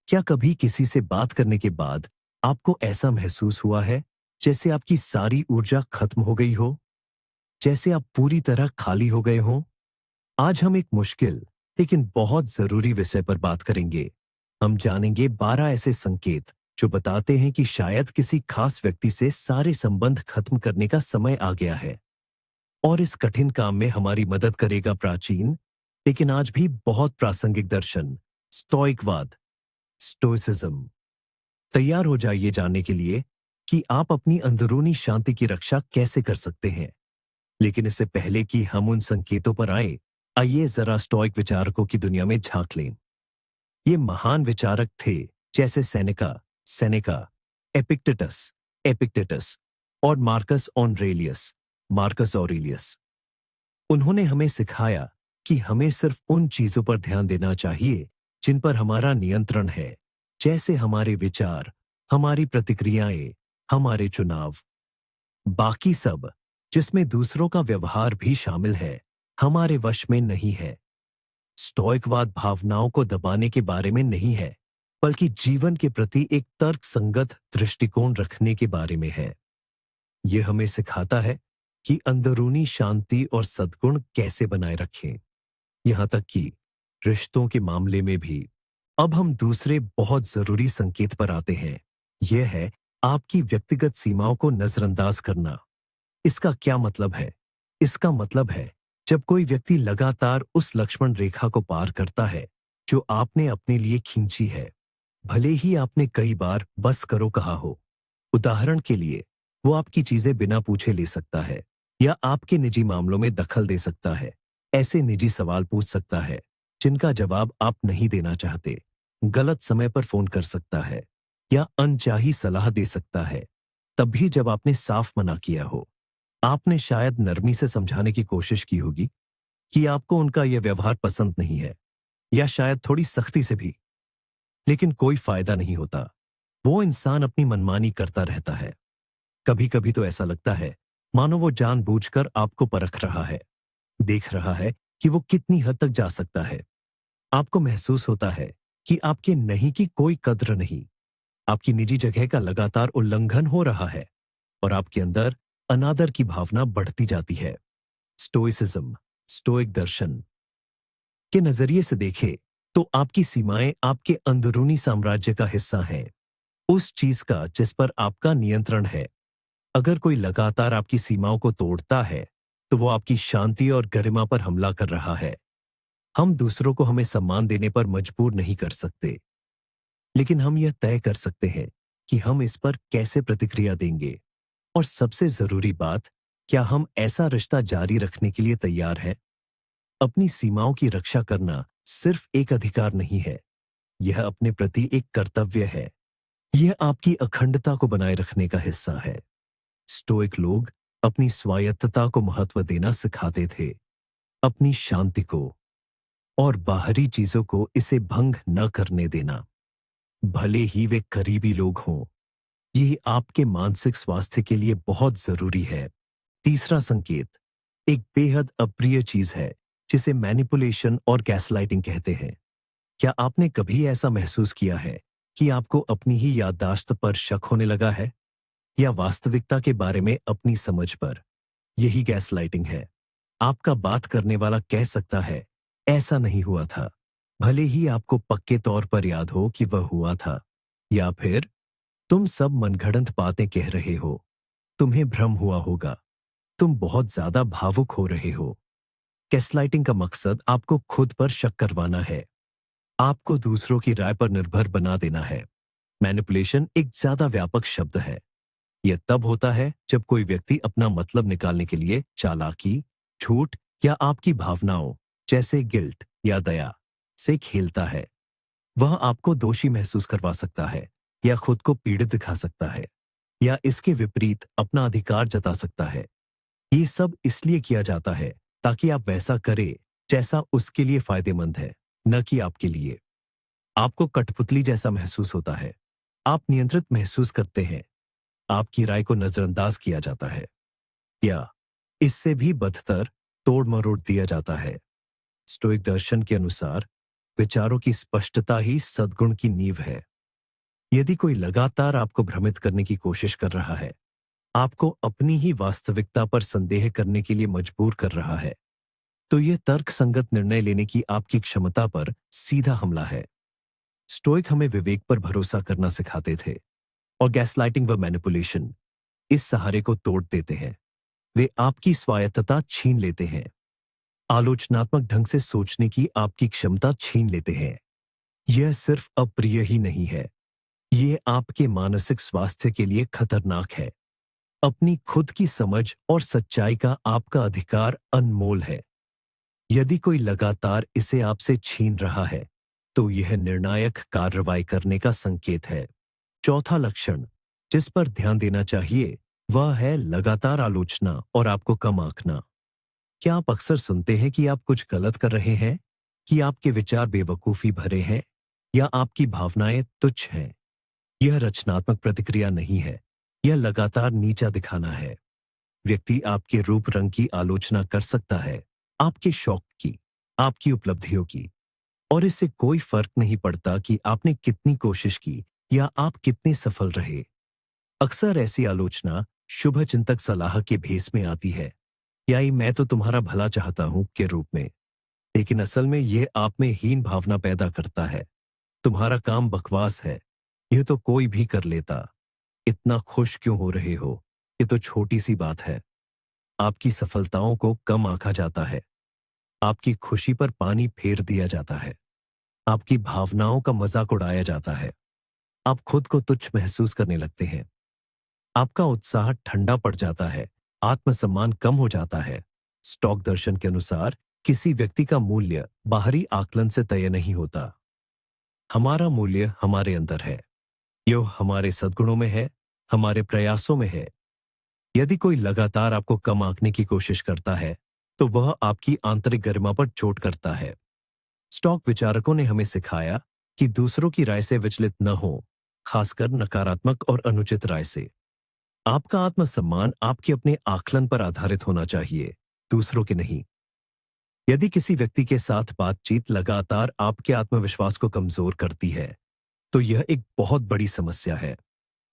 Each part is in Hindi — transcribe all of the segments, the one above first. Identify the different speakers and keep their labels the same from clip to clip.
Speaker 1: क्या कभी किसी से बात करने के बाद आपको ऐसा महसूस हुआ है जैसे आपकी सारी ऊर्जा खत्म हो गई हो, जैसे आप पूरी तरह खाली हो गए हों? आज हम एक मुश्किल लेकिन बहुत जरूरी विषय पर बात करेंगे। हम जानेंगे 12 ऐसे संकेत जो बताते हैं कि शायद किसी खास व्यक्ति से सारे संबंध खत्म करने का समय आ गया है। और इस कठिन काम में हमारी मदद करेगा प्राचीन लेकिन आज भी बहुत प्रासंगिक दर्शन, स्टोइकवाद, स्टोइसिज्म। तैयार हो जाइए जानने के लिए कि आप अपनी अंदरूनी शांति की रक्षा कैसे कर सकते हैं। लेकिन इससे पहले कि हम उन संकेतों पर आए, आइए जरा स्टोइक विचारकों की दुनिया में झांक लें। ये महान विचारक थे, जैसे सेनेका, एपिक्टेटस एपिक्टेटस और मार्कस ऑरेलियस। उन्होंने हमें सिखाया कि हमें सिर्फ उन चीजों पर ध्यान देना चाहिए जिन पर हमारा नियंत्रण है, जैसे हमारे विचार, हमारी प्रतिक्रियाएं, हमारे चुनाव। बाकी सब, जिसमें दूसरों का व्यवहार भी शामिल है, हमारे वश में नहीं है। स्टोइकवाद भावनाओं को दबाने के बारे में नहीं है, बल्कि जीवन के प्रति एक तर्कसंगत दृष्टिकोण रखने के बारे में है। यह हमें सिखाता है कि अंदरूनी शांति और सद्गुण कैसे बनाए रखें, यहां तक कि रिश्तों के मामले में भी। अब हम दूसरे बहुत जरूरी संकेत पर आते हैं। यह है आपकी व्यक्तिगत सीमाओं को नजरअंदाज करना। इसका क्या मतलब है? इसका मतलब है जब कोई व्यक्ति लगातार उस लक्ष्मण रेखा को पार करता है जो आपने अपने लिए खींची है, भले ही आपने कई बार बस करो कहा हो। उदाहरण के लिए, वो आपकी चीजें बिना पूछे ले सकता है, या आपके निजी मामलों में दखल दे सकता है, ऐसे निजी सवाल पूछ सकता है जिनका जवाब आप नहीं देना चाहते, गलत समय पर फोन कर सकता है, या अनचाही सलाह दे सकता है, तभी जब आपने साफ मना किया हो। आपने शायद नरमी से समझाने की कोशिश की होगी कि आपको उनका यह व्यवहार पसंद नहीं है, या शायद थोड़ी सख्ती से भी, लेकिन कोई फायदा नहीं होता। वो इंसान अपनी मनमानी करता रहता है। कभी कभी तो ऐसा लगता है मानो वो जानबूझकर आपको परख रहा है, देख रहा है कि वो कितनी हद तक जा सकता है। आपको महसूस होता है कि आपके नहीं की कोई कद्र नहीं, आपकी निजी जगह का लगातार उल्लंघन हो रहा है, और आपके अंदर अनादर की भावना बढ़ती जाती है। स्टोइसिज्म, स्टोइक दर्शन के नजरिए से देखें तो आपकी सीमाएं आपके अंदरूनी साम्राज्य का हिस्सा हैं, उस चीज का जिस पर आपका नियंत्रण है। अगर कोई लगातार आपकी सीमाओं को तोड़ता है, तो वो आपकी शांति और गरिमा पर हमला कर रहा है। हम दूसरों को हमें सम्मान देने पर मजबूर नहीं कर सकते, लेकिन हम यह तय कर सकते हैं कि हम इस पर कैसे प्रतिक्रिया देंगे। और सबसे जरूरी बात, क्या हम ऐसा रिश्ता जारी रखने के लिए तैयार हैं? अपनी सीमाओं की रक्षा करना सिर्फ एक अधिकार नहीं है, यह अपने प्रति एक कर्तव्य है। यह आपकी अखंडता को बनाए रखने का हिस्सा है। स्टोइक लोग अपनी स्वायत्तता को महत्व देना सिखाते थे, अपनी शांति को, और बाहरी चीजों को इसे भंग न करने देना, भले ही वे करीबी लोग हों। ये आपके मानसिक स्वास्थ्य के लिए बहुत जरूरी है। तीसरा संकेत एक बेहद अप्रिय चीज है, जिसे मैनिपुलेशन और गैसलाइटिंग कहते हैं। क्या आपने कभी ऐसा महसूस किया है कि आपको अपनी ही याददाश्त पर शक होने लगा है, या वास्तविकता के बारे में अपनी समझ पर? यही गैसलाइटिंग है। आपका बात करने वाला कह सकता है, ऐसा नहीं हुआ था, भले ही आपको पक्के तौर पर याद हो कि वह हुआ था। या फिर, तुम सब मनगढ़ंत बातें कह रहे हो, तुम्हें भ्रम हुआ होगा, तुम बहुत ज्यादा भावुक हो रहे हो। गैसलाइटिंग का मकसद आपको खुद पर शक करवाना है, आपको दूसरों की राय पर निर्भर बना देना है। मैनिपुलेशन एक ज्यादा व्यापक शब्द है। यह तब होता है जब कोई व्यक्ति अपना मतलब निकालने के लिए चालाकी, झूठ, या आपकी भावनाओं, जैसे गिल्ट या दया, से खेलता है। वह आपको दोषी महसूस करवा सकता है, या खुद को पीड़ित दिखा सकता है, या इसके विपरीत अपना अधिकार जता सकता है। ये सब इसलिए किया जाता है ताकि आप वैसा करें जैसा उसके लिए फायदेमंद है, न कि आपके लिए। आपको कठपुतली जैसा महसूस होता है, आप नियंत्रित महसूस करते हैं, आपकी राय को नजरअंदाज किया जाता है, या इससे भी बदतर, तोड़ मरोड़ दिया जाता है। स्टोइक दर्शन के अनुसार विचारों की स्पष्टता ही सद्गुण की नींव है। यदि कोई लगातार आपको भ्रमित करने की कोशिश कर रहा है, आपको अपनी ही वास्तविकता पर संदेह करने के लिए मजबूर कर रहा है, तो यह तर्कसंगत निर्णय लेने की आपकी क्षमता पर सीधा हमला है। स्टोइक हमें विवेक पर भरोसा करना सिखाते थे और गैसलाइटिंग व मैनिपुलेशन इस सहारे को तोड़ देते हैं। वे आपकी स्वायत्तता छीन लेते हैं, आलोचनात्मक ढंग से सोचने की आपकी क्षमता छीन लेते हैं। यह सिर्फ अप्रिय ही नहीं है, यह आपके मानसिक स्वास्थ्य के लिए खतरनाक है। अपनी खुद की समझ और सच्चाई का आपका अधिकार अनमोल है। यदि कोई लगातार इसे आपसे छीन रहा है, तो यह निर्णायक कार्रवाई करने का संकेत है। चौथा लक्षण जिस पर ध्यान देना चाहिए वह है लगातार आलोचना और आपको कम आंकना। क्या आप अक्सर सुनते हैं कि आप कुछ गलत कर रहे हैं, कि आपके विचार बेवकूफी भरे हैं या आपकी भावनाएं तुच्छ हैं? यह रचनात्मक प्रतिक्रिया नहीं है, यह लगातार नीचा दिखाना है। व्यक्ति आपके रूप रंग की आलोचना कर सकता है, आपके शौक की, आपकी उपलब्धियों की, और इससे कोई फर्क नहीं पड़ता कि आपने कितनी कोशिश की या आप कितने सफल रहे। अक्सर ऐसी आलोचना शुभचिंतक सलाह के भेस में आती है, या ये मैं तो तुम्हारा भला चाहता हूं के रूप में, लेकिन असल में यह आप में हीन भावना पैदा करता है। तुम्हारा काम बकवास है, यह तो कोई भी कर लेता, इतना खुश क्यों हो रहे हो, ये तो छोटी सी बात है। आपकी सफलताओं को कम आंका जाता है, आपकी खुशी पर पानी फेर दिया जाता है, आपकी भावनाओं का मजाक उड़ाया जाता है। आप खुद को तुच्छ महसूस करने लगते हैं, आपका उत्साह ठंडा पड़ जाता है, आत्मसम्मान कम हो जाता है। स्टॉक दर्शन के अनुसार किसी व्यक्ति का मूल्य बाहरी आकलन से तय नहीं होता। हमारा मूल्य हमारे अंदर है, यह हमारे सद्गुणों में है, हमारे प्रयासों में है। यदि कोई लगातार आपको कम आंकने की कोशिश करता है, तो वह आपकी आंतरिक गरिमा पर चोट करता है। स्टॉक विचारकों ने हमें सिखाया कि दूसरों की राय से विचलित न हो, खासकर नकारात्मक और अनुचित राय से। आपका आत्मसम्मान आपके अपने आकलन पर आधारित होना चाहिए, दूसरों के नहीं। यदि किसी व्यक्ति के साथ बातचीत लगातार आपके आत्मविश्वास को कमजोर करती है, तो यह एक बहुत बड़ी समस्या है।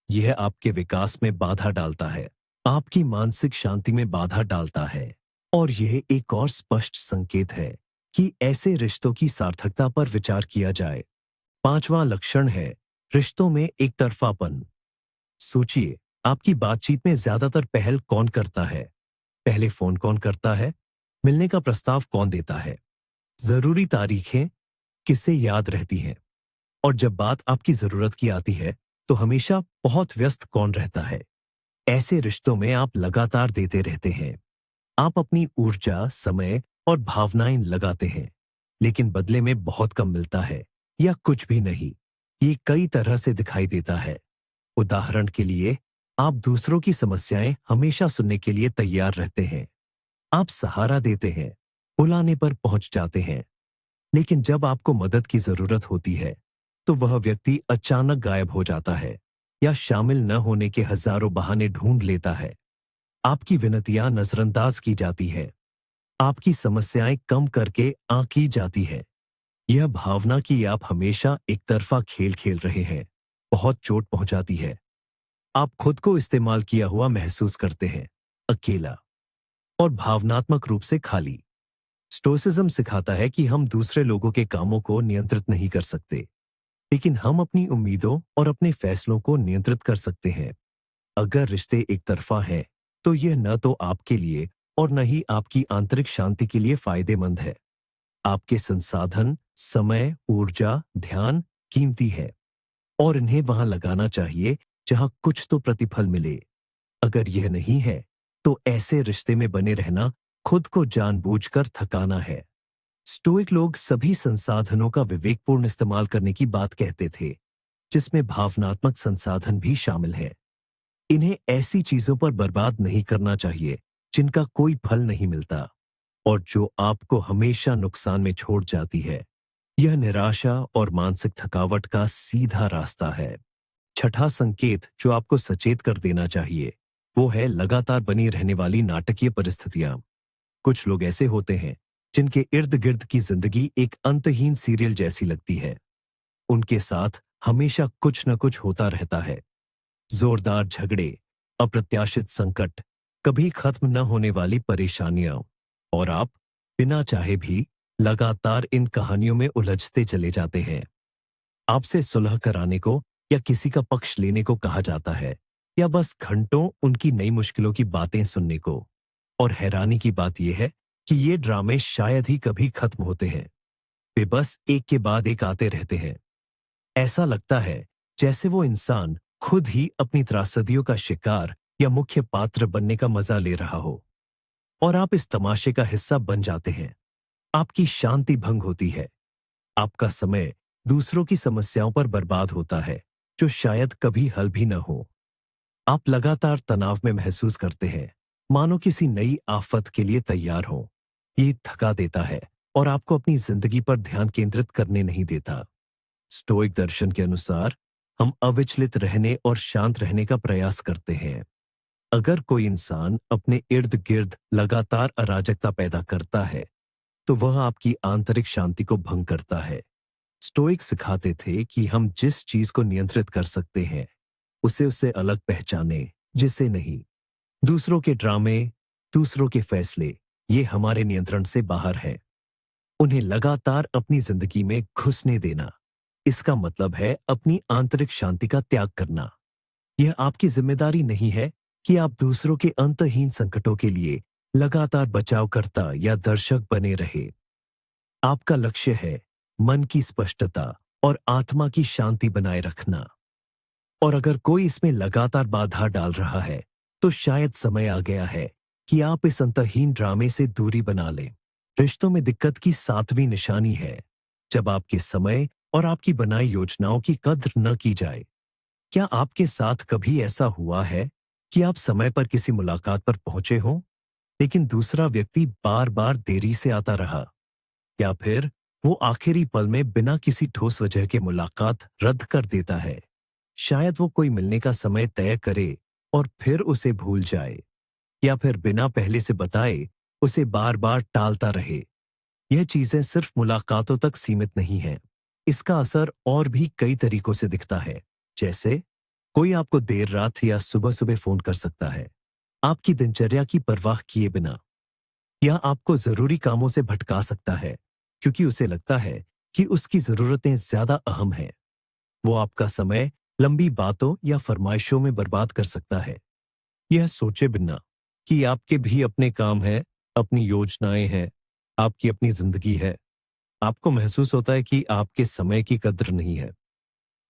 Speaker 1: यह आपके विकास में बाधा डालता है, आपकी मानसिक शांति में बाधा डालता है, और यह एक और स्पष्ट संकेत है कि ऐसे रिश्तों की सार्थकता पर विचार किया जाए। पांचवां लक्षण है रिश्तों में एक तरफापन। सोचिए, आपकी बातचीत में ज्यादातर पहल कौन करता है? पहले फोन कौन करता है? मिलने का प्रस्ताव कौन देता है? जरूरी तारीखें किसे याद रहती हैं? और जब बात आपकी जरूरत की आती है, तो हमेशा बहुत व्यस्त कौन रहता है? ऐसे रिश्तों में आप लगातार देते रहते हैं। आप अपनी ऊर्जा, समय और भावनाएं लगाते हैं, लेकिन बदले में बहुत कम मिलता है या कुछ भी नहीं। ये कई तरह से दिखाई देता है। उदाहरण के लिए, आप दूसरों की समस्याएं हमेशा सुनने के लिए तैयार रहते हैं। आप सहारा देते हैं, बुलाने पर पहुंच जाते हैं, लेकिन जब आपको मदद की जरूरत होती है, तो वह व्यक्ति अचानक गायब हो जाता है या शामिल न होने के हजारों बहाने ढूंढ लेता है। आपकी विनतियां नजरअंदाज की जाती है, आपकी समस्याएं कम करके आंकी जाती है। यह भावना कि आप हमेशा एक तरफा खेल खेल रहे हैं बहुत चोट पहुंचाती है। आप खुद को इस्तेमाल किया हुआ महसूस करते हैं, अकेला और भावनात्मक रूप से खाली। स्टोइसिज्म सिखाता है कि हम दूसरे लोगों के कामों को नियंत्रित नहीं कर सकते, लेकिन हम अपनी उम्मीदों और अपने फैसलों को नियंत्रित कर सकते हैं। अगर रिश्ते एक तरफा हैं, तो यह न तो आपके लिए और न ही आपकी आंतरिक शांति के लिए फायदेमंद है। आपके संसाधन, समय, ऊर्जा, ध्यान कीमती है, और इन्हें वहां लगाना चाहिए जहां कुछ तो प्रतिफल मिले। अगर यह नहीं है, तो ऐसे रिश्ते में बने रहना खुद को जानबूझकर थकाना है। स्टोइक लोग सभी संसाधनों का विवेकपूर्ण इस्तेमाल करने की बात कहते थे, जिसमें भावनात्मक संसाधन भी शामिल है। इन्हें ऐसी चीजों पर बर्बाद नहीं करना चाहिए जिनका कोई फल नहीं मिलता और जो आपको हमेशा नुकसान में छोड़ जाती है। यह निराशा और मानसिक थकावट का सीधा रास्ता है। छठा संकेत जो आपको सचेत कर देना चाहिए, वो है लगातार बनी रहने वाली नाटकीय परिस्थितियां। कुछ लोग ऐसे होते हैं जिनके इर्द गिर्द की जिंदगी एक अंतहीन सीरियल जैसी लगती है। उनके साथ हमेशा कुछ न कुछ होता रहता है। जोरदार झगड़े, अप्रत्याशित संकट, कभी खत्म न होने वाली परेशानियां, और आप बिना चाहे भी लगातार इन कहानियों में उलझते चले जाते हैं। आपसे सुलह कराने को या किसी का पक्ष लेने को कहा जाता है, या बस घंटों उनकी नई मुश्किलों की बातें सुनने को। और हैरानी की बात यह है कि ये ड्रामे शायद ही कभी खत्म होते हैं। वे बस एक के बाद एक आते रहते हैं। ऐसा लगता है जैसे वो इंसान खुद ही अपनी त्रासदियों का शिकार या मुख्य पात्र बनने का मजा ले रहा हो, और आप इस तमाशे का हिस्सा बन जाते हैं। आपकी शांति भंग होती है। आपका समय दूसरों की समस्याओं पर बर्बाद होता है, जो शायद कभी हल भी न हो। आप लगातार तनाव में महसूस करते हैं, मानो किसी नई आफत के लिए तैयार हो। ये थका देता है और आपको अपनी जिंदगी पर ध्यान केंद्रित करने नहीं देता। स्टोइक दर्शन के अनुसार हम अविचलित रहने और शांत रहने का प्रयास करते हैं। अगर कोई इंसान अपने इर्द गिर्द लगातार अराजकता पैदा करता है, तो वह आपकी आंतरिक शांति को भंग करता है। स्टोइक सिखाते थे कि हम जिस चीज को नियंत्रित कर सकते हैं, उसे उससे अलग पहचाने, जिसे नहीं। दूसरों के ड्रामे, दूसरों के फैसले, ये हमारे नियंत्रण से बाहर है। उन्हें लगातार अपनी जिंदगी में घुसने देना, इसका मतलब है अपनी आंतरिक शांति का त्याग करना। यह आपकी जिम्मेदारी नहीं है कि आप दूसरों के अंतहीन संकटों के लिए लगातार बचावकर्ता या दर्शक बने रहे। आपका लक्ष्य है मन की स्पष्टता और आत्मा की शांति बनाए रखना। और अगर कोई इसमें लगातार बाधा डाल रहा है, तो शायद समय आ गया है कि आप इस अंतहीन ड्रामे से दूरी बना लें। रिश्तों में दिक्कत की 7वीं निशानी है जब आपके समय और आपकी बनाई योजनाओं की कद्र न की जाए। क्या आपके साथ कभी ऐसा हुआ है कि आप समय पर किसी मुलाकात पर पहुंचे हों, लेकिन दूसरा व्यक्ति बार बार देरी से आता रहा? या फिर वो आखिरी पल में बिना किसी ठोस वजह के मुलाकात रद्द कर देता है? शायद वो कोई मिलने का समय तय करे और फिर उसे भूल जाए, या फिर बिना पहले से बताए उसे बार बार टालता रहे। यह चीजें सिर्फ मुलाकातों तक सीमित नहीं हैं। इसका असर और भी कई तरीकों से दिखता है। जैसे कोई आपको देर रात या सुबह सुबह फोन कर सकता है, आपकी दिनचर्या की परवाह किए बिना, या आपको जरूरी कामों से भटका सकता है क्योंकि उसे लगता है कि उसकी जरूरतें ज्यादा अहम हैं। वो आपका समय लंबी बातों या फरमाइशों में बर्बाद कर सकता है, यह सोचे बिना कि आपके भी अपने काम हैं, अपनी योजनाएं हैं, आपकी अपनी जिंदगी है। आपको महसूस होता है कि आपके समय की कद्र नहीं है,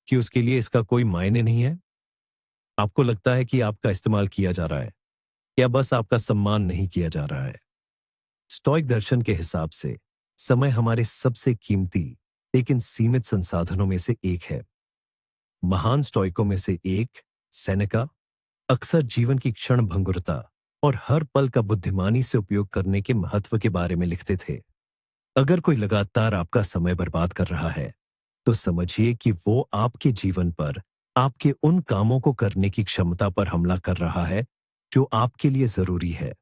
Speaker 1: कि उसके लिए इसका कोई मायने नहीं है। आपको लगता है कि आपका इस्तेमाल किया जा रहा है, या बस आपका सम्मान नहीं किया जा रहा है। स्टोइक दर्शन के हिसाब से समय हमारे सबसे कीमती लेकिन सीमित संसाधनों में से एक है। महान स्टोइकों में से एक, सेनेका, अक्सर जीवन की क्षण भंगुरता और हर पल का बुद्धिमानी से उपयोग करने के महत्व के बारे में लिखते थे। अगर कोई लगातार आपका समय बर्बाद कर रहा है, तो समझिए कि वो आपके जीवन पर, आपके उन कामों को करने की क्षमता पर हमला कर रहा है जो आपके लिए जरूरी है।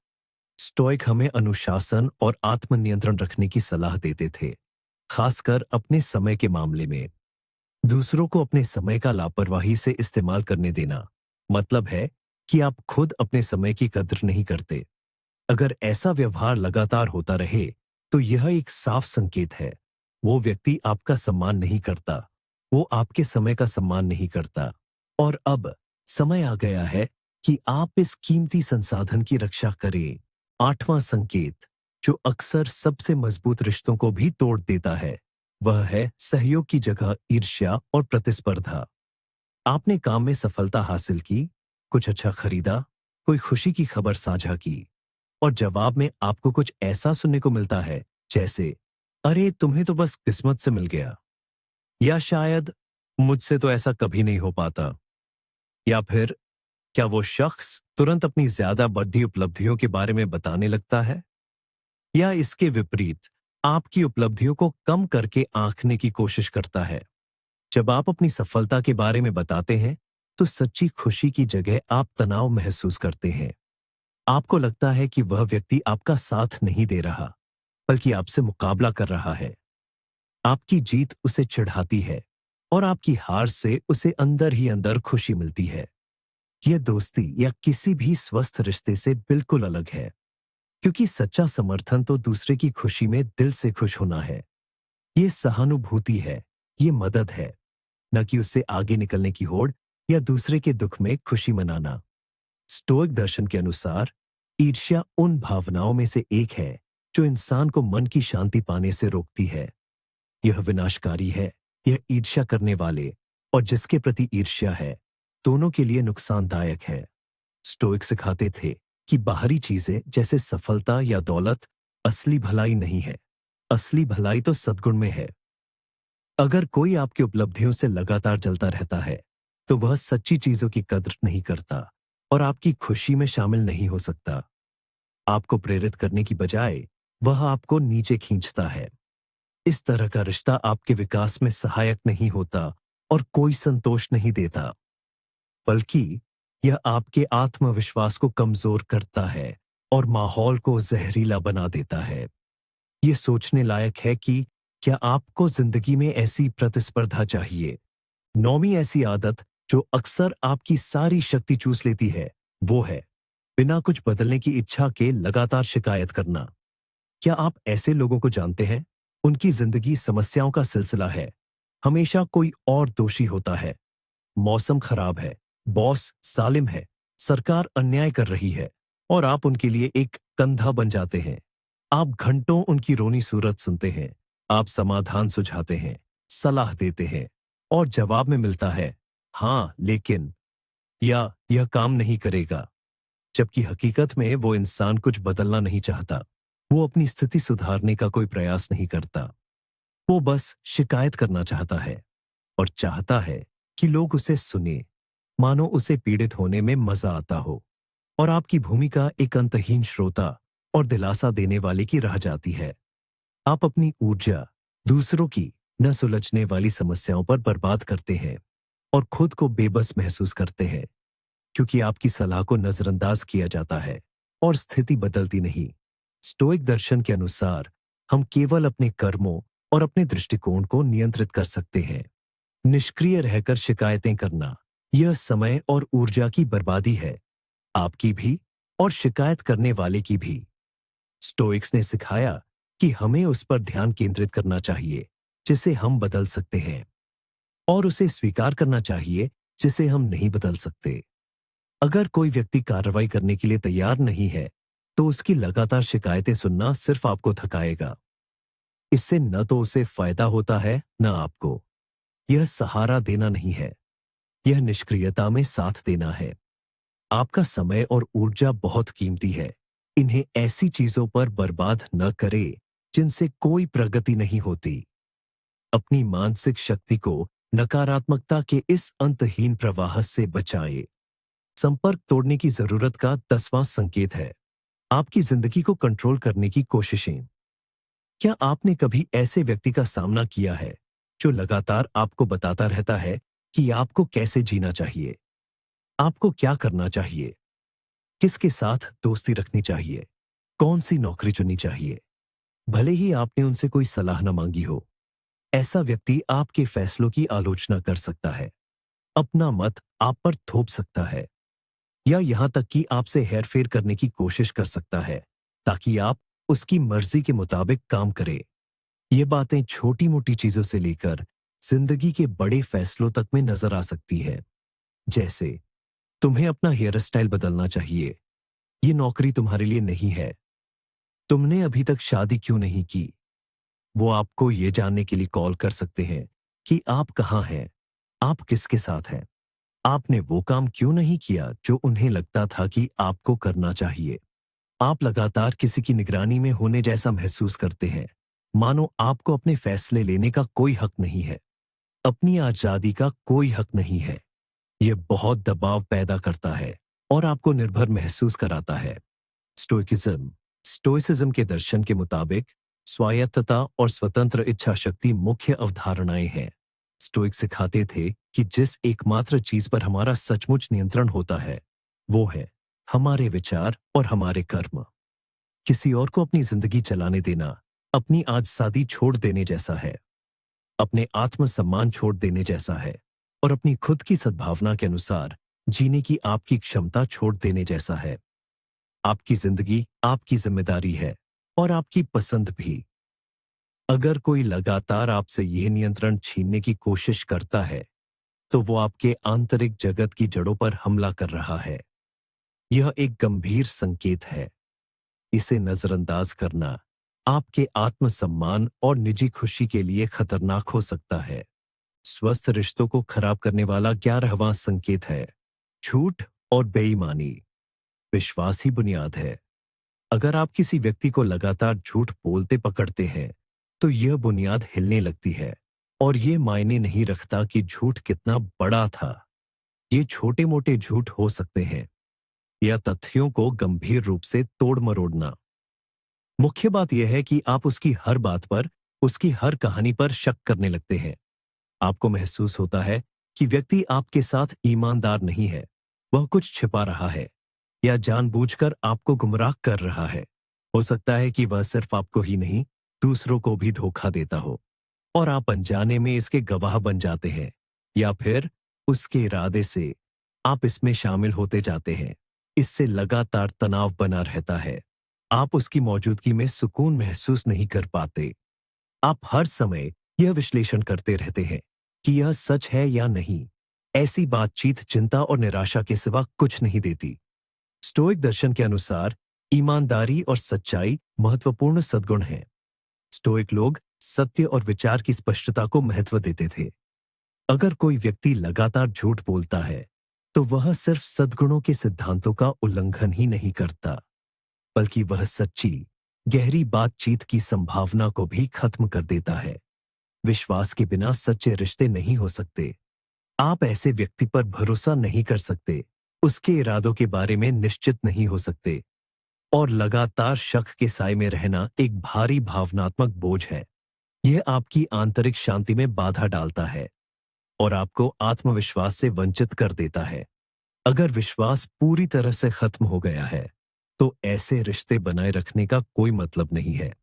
Speaker 1: स्टोइक हमें अनुशासन और आत्मनियंत्रण रखने की सलाह देते थे, खासकर अपने समय के मामले में। दूसरों को अपने समय का लापरवाही से इस्तेमाल करने देना मतलब है कि आप खुद अपने समय की कद्र नहीं करते। अगर ऐसा व्यवहार लगातार होता रहे, तो यह एक साफ संकेत है। वो व्यक्ति आपका सम्मान नहीं करता, वो आपके समय का सम्मान नहीं करता। और अब समय आ गया है कि आप इस कीमती संसाधन की रक्षा करें। 8वां संकेत, जो अक्सर सबसे मजबूत रिश्तों को भी तोड़ देता है, वह है सहयोग की जगह ईर्ष्या और प्रतिस्पर्धा। आपने काम में सफलता हासिल की, कुछ अच्छा खरीदा, कोई खुशी की खबर साझा की, और जवाब में आपको कुछ ऐसा सुनने को मिलता है जैसे, अरे तुम्हें तो बस किस्मत से मिल गया, या शायद मुझसे तो ऐसा कभी नहीं हो पाता। या फिर क्या वो शख्स तुरंत अपनी ज्यादा बढ़ती उपलब्धियों के बारे में बताने लगता है, या इसके विपरीत आपकी उपलब्धियों को कम करके आंकने की कोशिश करता है? जब आप अपनी सफलता के बारे में बताते हैं, तो सच्ची खुशी की जगह आप तनाव महसूस करते हैं। आपको लगता है कि वह व्यक्ति आपका साथ नहीं दे रहा, बल्कि आपसे मुकाबला कर रहा है। आपकी जीत उसे चिढ़ाती है और आपकी हार से उसे अंदर ही अंदर खुशी मिलती है। यह दोस्ती या किसी भी स्वस्थ रिश्ते से बिल्कुल अलग है, क्योंकि सच्चा समर्थन तो दूसरे की खुशी में दिल से खुश होना है। ये सहानुभूति है, ये मदद है, न कि उससे आगे निकलने की होड़ या दूसरे के दुख में खुशी मनाना। स्टोइक दर्शन के अनुसार ईर्ष्या उन भावनाओं में से एक है जो इंसान को मन की शांति पाने से रोकती है। यह विनाशकारी है। यह ईर्ष्या करने वाले और जिसके प्रति ईर्ष्या है, दोनों के लिए नुकसानदायक है। स्टोइक सिखाते थे कि बाहरी चीजें जैसे सफलता या दौलत असली भलाई नहीं है। असली भलाई तो सद्गुण में है। अगर कोई आपकी उपलब्धियों से लगातार जलता रहता है, तो वह सच्ची चीजों की कद्र नहीं करता और आपकी खुशी में शामिल नहीं हो सकता। आपको प्रेरित करने की बजाय वह आपको नीचे खींचता है। इस तरह का रिश्ता आपके विकास में सहायक नहीं होता और कोई संतोष नहीं देता, बल्कि यह आपके आत्मविश्वास को कमजोर करता है और माहौल को जहरीला बना देता है। यह सोचने लायक है कि क्या आपको जिंदगी में ऐसी प्रतिस्पर्धा चाहिए। नौवीं ऐसी आदत जो अक्सर आपकी सारी शक्ति चूस लेती है, वो है बिना कुछ बदलने की इच्छा के लगातार शिकायत करना। क्या आप ऐसे लोगों को जानते हैं? उनकी जिंदगी समस्याओं का सिलसिला है। हमेशा कोई और दोषी होता है। मौसम खराब है, बॉस जालिम है, सरकार अन्याय कर रही है और आप उनके लिए एक कंधा बन जाते हैं। आप घंटों उनकी रोनी सूरत सुनते हैं। आप समाधान सुझाते हैं, सलाह देते हैं और जवाब में मिलता है, हाँ लेकिन, या यह काम नहीं करेगा। जबकि हकीकत में वो इंसान कुछ बदलना नहीं चाहता। वो अपनी स्थिति सुधारने का कोई प्रयास नहीं करता। वो बस शिकायत करना चाहता है और चाहता है कि लोग उसे सुने, मानो उसे पीड़ित होने में मजा आता हो। और आपकी भूमिका एक अंतहीन श्रोता और दिलासा देने वाले की रह जाती है। आप अपनी ऊर्जा दूसरों की न सुलझने वाली समस्याओं पर बर्बाद करते हैं और खुद को बेबस महसूस करते हैं, क्योंकि आपकी सलाह को नजरअंदाज किया जाता है और स्थिति बदलती नहीं। स्टोइक दर्शन के अनुसार हम केवल अपने कर्मों और अपने दृष्टिकोण को नियंत्रित कर सकते हैं। निष्क्रिय रहकर शिकायतें करना यह समय और ऊर्जा की बर्बादी है, आपकी भी और शिकायत करने वाले की भी। स्टोइक्स ने सिखाया कि हमें उस पर ध्यान केंद्रित करना चाहिए जिसे हम बदल सकते हैं, और उसे स्वीकार करना चाहिए जिसे हम नहीं बदल सकते। अगर कोई व्यक्ति कार्रवाई करने के लिए तैयार नहीं है, तो उसकी लगातार शिकायतें सुनना सिर्फ आपको थकाएगा। इससे न तो उसे फायदा होता है न आपको। यह सहारा देना नहीं है, यह निष्क्रियता में साथ देना है। आपका समय और ऊर्जा बहुत कीमती है। इन्हें ऐसी चीजों पर बर्बाद न करें जिनसे कोई प्रगति नहीं होती। अपनी मानसिक शक्ति को नकारात्मकता के इस अंतहीन प्रवाह से बचाएं। संपर्क तोड़ने की जरूरत का 10वां संकेत है आपकी जिंदगी को कंट्रोल करने की कोशिशें। क्या आपने कभी ऐसे व्यक्ति का सामना किया है जो लगातार आपको बताता रहता है कि आपको कैसे जीना चाहिए, आपको क्या करना चाहिए, किसके साथ दोस्ती रखनी चाहिए, कौन सी नौकरी चुननी चाहिए, भले ही आपने उनसे कोई सलाह न मांगी हो। ऐसा व्यक्ति आपके फैसलों की आलोचना कर सकता है, अपना मत आप पर थोप सकता है, या यहां तक कि आपसे हेरफेर करने की कोशिश कर सकता है ताकि आप उसकी मर्जी के मुताबिक काम करें। ये बातें छोटी मोटी चीजों से लेकर जिंदगी के बड़े फैसलों तक में नजर आ सकती है। जैसे, तुम्हें अपना हेयर स्टाइल बदलना चाहिए, ये नौकरी तुम्हारे लिए नहीं है, तुमने अभी तक शादी क्यों नहीं की। वो आपको ये जानने के लिए कॉल कर सकते हैं कि आप कहाँ हैं, आप किसके साथ हैं, आपने वो काम क्यों नहीं किया जो उन्हें लगता था कि आपको करना चाहिए। आप लगातार किसी की निगरानी में होने जैसा महसूस करते हैं, मानो आपको अपने फैसले लेने का कोई हक नहीं है, अपनी आजादी का कोई हक नहीं है। यह बहुत दबाव पैदा करता है और आपको निर्भर महसूस कराता है। स्टोइसिज्म के दर्शन के मुताबिक स्वायत्तता और स्वतंत्र इच्छा शक्ति मुख्य अवधारणाएं हैं। स्टोइक सिखाते थे कि जिस एकमात्र चीज पर हमारा सचमुच नियंत्रण होता है, वो है हमारे विचार और हमारे कर्म। किसी और को अपनी जिंदगी चलाने देना अपनी आज शादी छोड़ देने जैसा है, अपने आत्मसम्मान छोड़ देने जैसा है और अपनी खुद की सद्भावना के अनुसार जीने की आपकी क्षमता छोड़ देने जैसा है। आपकी जिंदगी आपकी जिम्मेदारी है और आपकी पसंद भी। अगर कोई लगातार आपसे यह नियंत्रण छीनने की कोशिश करता है, तो वो आपके आंतरिक जगत की जड़ों पर हमला कर रहा है। यह एक गंभीर संकेत है। इसे नजरअंदाज करना आपके आत्मसम्मान और निजी खुशी के लिए खतरनाक हो सकता है। स्वस्थ रिश्तों को खराब करने वाला 11वां संकेत है झूठ और बेईमानी। विश्वास ही बुनियाद है। अगर आप किसी व्यक्ति को लगातार झूठ बोलते पकड़ते हैं, तो यह बुनियाद हिलने लगती है और यह मायने नहीं रखता कि झूठ कितना बड़ा था। ये छोटे मोटे झूठ हो सकते हैं या तथ्यों को गंभीर रूप से तोड़ मरोड़ना। मुख्य बात यह है कि आप उसकी हर बात पर, उसकी हर कहानी पर शक करने लगते हैं। आपको महसूस होता है कि व्यक्ति आपके साथ ईमानदार नहीं है, वह कुछ छिपा रहा है या जानबूझकर आपको गुमराह कर रहा है। हो सकता है कि वह सिर्फ आपको ही नहीं, दूसरों को भी धोखा देता हो और आप अनजाने में इसके गवाह बन जाते हैं, या फिर उसके इरादे से आप इसमें शामिल होते जाते हैं। इससे लगातार तनाव बना रहता है। आप उसकी मौजूदगी में सुकून महसूस नहीं कर पाते। आप हर समय यह विश्लेषण करते रहते हैं कि यह सच है या नहीं। ऐसी बातचीत चिंता और निराशा के सिवा कुछ नहीं देती। स्टोइक दर्शन के अनुसार ईमानदारी और सच्चाई महत्वपूर्ण सद्गुण हैं। स्टोइक लोग सत्य और विचार की स्पष्टता को महत्व देते थे। अगर कोई व्यक्ति लगातार झूठ बोलता है, तो वह सिर्फ सद्गुणों के सिद्धांतों का उल्लंघन ही नहीं करता, बल्कि वह सच्ची, गहरी बातचीत की संभावना को भी खत्म कर देता है। विश्वास के बिना सच्चे रिश्ते नहीं हो सकते। आप ऐसे व्यक्ति पर भरोसा नहीं कर सकते, उसके इरादों के बारे में निश्चित नहीं हो सकते, और लगातार शक के साए में रहना एक भारी भावनात्मक बोझ है। यह आपकी आंतरिक शांति में बाधा डालता है और आपको आत्मविश्वास से वंचित कर देता है। अगर विश्वास पूरी तरह से खत्म हो गया है, तो ऐसे रिश्ते बनाए रखने का कोई मतलब नहीं है।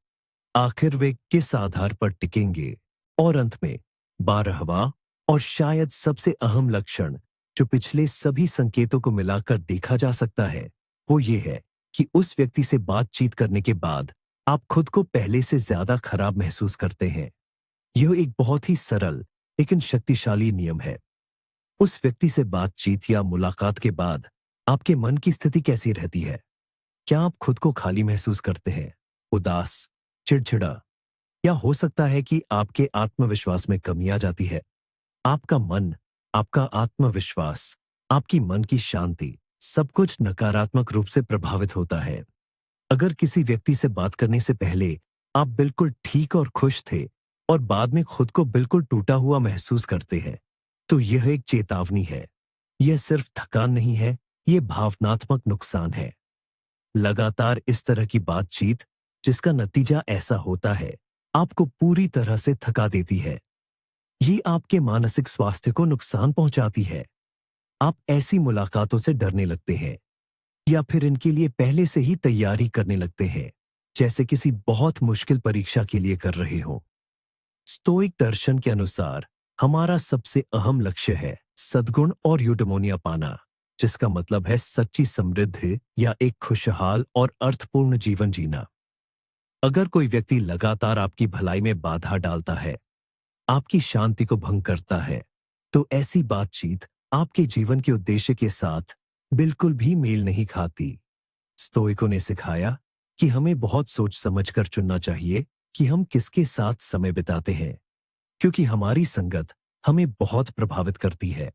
Speaker 1: आखिर वे किस आधार पर टिकेंगे? और अंत में 12वां और शायद सबसे अहम लक्षण, जो पिछले सभी संकेतों को मिलाकर देखा जा सकता है, वो ये है कि उस व्यक्ति से बातचीत करने के बाद आप खुद को पहले से ज्यादा खराब महसूस करते हैं। यह एक बहुत ही सरल लेकिन शक्तिशाली नियम है। उस व्यक्ति से बातचीत या मुलाकात के बाद आपके मन की स्थिति कैसी रहती है? क्या आप खुद को खाली महसूस करते हैं, उदास, चिड़चिड़ा, या हो सकता है कि आपके आत्मविश्वास में कमी आ जाती है? आपका मन, आपका आत्मविश्वास, आपकी मन की शांति, सब कुछ नकारात्मक रूप से प्रभावित होता है। अगर किसी व्यक्ति से बात करने से पहले आप बिल्कुल ठीक और खुश थे और बाद में खुद को बिल्कुल टूटा हुआ महसूस करते हैं, तो यह एक चेतावनी है। यह सिर्फ थकान नहीं है, यह भावनात्मक नुकसान है। लगातार इस तरह की बातचीत, जिसका नतीजा ऐसा होता है, आपको पूरी तरह से थका देती है। ये आपके मानसिक स्वास्थ्य को नुकसान पहुंचाती है। आप ऐसी मुलाकातों से डरने लगते हैं या फिर इनके लिए पहले से ही तैयारी करने लगते हैं, जैसे किसी बहुत मुश्किल परीक्षा के लिए कर रहे हो। स्टोइक दर्शन के अनुसार हमारा सबसे अहम लक्ष्य है सद्गुण और यूडेमोनिया पाना, जिसका मतलब है सच्ची समृद्धि या एक खुशहाल और अर्थपूर्ण जीवन जीना। अगर कोई व्यक्ति लगातार आपकी भलाई में बाधा डालता है, आपकी शांति को भंग करता है, तो ऐसी बातचीत आपके जीवन के उद्देश्य के साथ बिल्कुल भी मेल नहीं खाती। स्टोइकों ने सिखाया कि हमें बहुत सोच समझकर चुनना चाहिए कि हम किसके साथ समय बिताते हैं, क्योंकि हमारी संगत हमें बहुत प्रभावित करती है।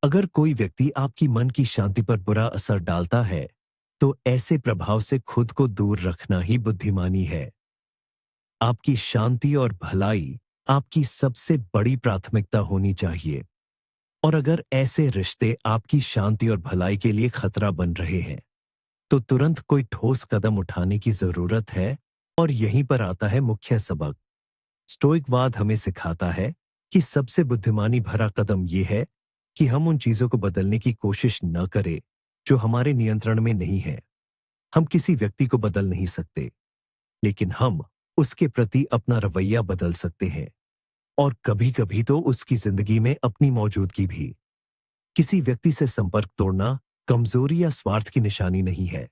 Speaker 1: अगर कोई व्यक्ति आपकी मन की शांति पर बुरा असर डालता है, तो ऐसे प्रभाव से खुद को दूर रखना ही बुद्धिमानी है। आपकी शांति और भलाई आपकी सबसे बड़ी प्राथमिकता होनी चाहिए। और अगर ऐसे रिश्ते आपकी शांति और भलाई के लिए खतरा बन रहे हैं, तो तुरंत कोई ठोस कदम उठाने की जरूरत है। और यहीं पर आता है मुख्य सबक। स्टोइकवाद हमें सिखाता है कि सबसे बुद्धिमानी भरा कदम यह है कि हम उन चीजों को बदलने की कोशिश न करें जो हमारे नियंत्रण में नहीं है। हम किसी व्यक्ति को बदल नहीं सकते, लेकिन हम उसके प्रति अपना रवैया बदल सकते हैं और कभी-कभी तो उसकी जिंदगी में अपनी मौजूदगी भी। किसी व्यक्ति से संपर्क तोड़ना कमजोरी या स्वार्थ की निशानी नहीं है।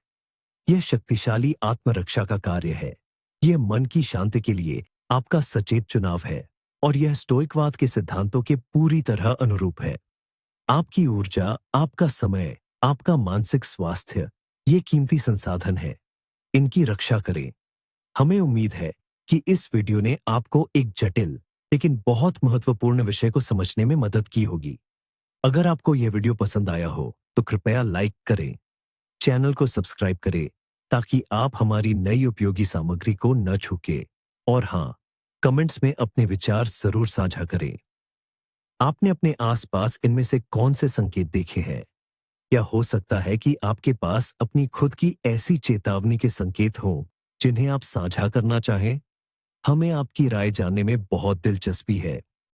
Speaker 1: यह शक्तिशाली आत्मरक्षा का कार्य है। यह मन की शांति के लिए आपका सचेत चुनाव है और यह स्टोइकवाद के सिद्धांतों के पूरी तरह अनुरूप है। आपकी ऊर्जा, आपका समय, आपका मानसिक स्वास्थ्य ये कीमती संसाधन है। इनकी रक्षा करें। हमें उम्मीद है कि इस वीडियो ने आपको एक जटिल लेकिन बहुत महत्वपूर्ण विषय को समझने में मदद की होगी। अगर आपको यह वीडियो पसंद आया हो तो कृपया लाइक करें, चैनल को सब्सक्राइब करें ताकि आप हमारी नई उपयोगी सामग्री को न चूकें। और हाँ, कमेंट्स में अपने विचार जरूर साझा करें। आपने अपने आसपास इनमें से कौन से संकेत देखे हैं? क्या हो सकता है कि आपके पास अपनी खुद की ऐसी चेतावनी के संकेत हों जिन्हें आप साझा करना चाहें? हमें आपकी राय जानने में बहुत दिलचस्पी है।